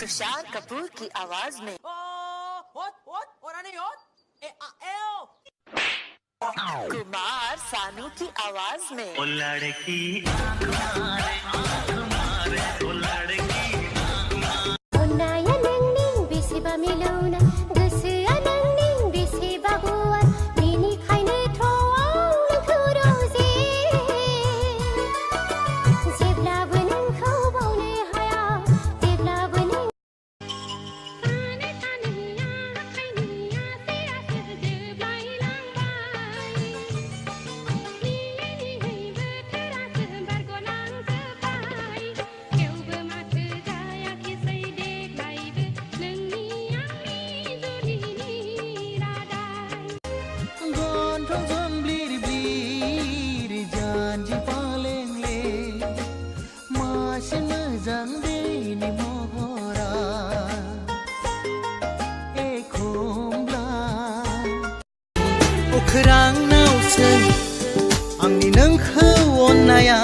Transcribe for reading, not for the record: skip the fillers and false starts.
तुषार कपूर की आवाज में कुमार सानू की आवाज में ओ लड़की आँख मारे आँख मारे ओ लड़की अन्नाया नोंनि बेसेबा मिलौना गोसोआ नोंनि बेसेबा गुवार बेनिखायनोथ' नोंखौ रोजे जेब्लाबो नोंखौ बावनो हाया जेब्लाबो नों अख्रांनावसो आंनि नोंखौ अननाया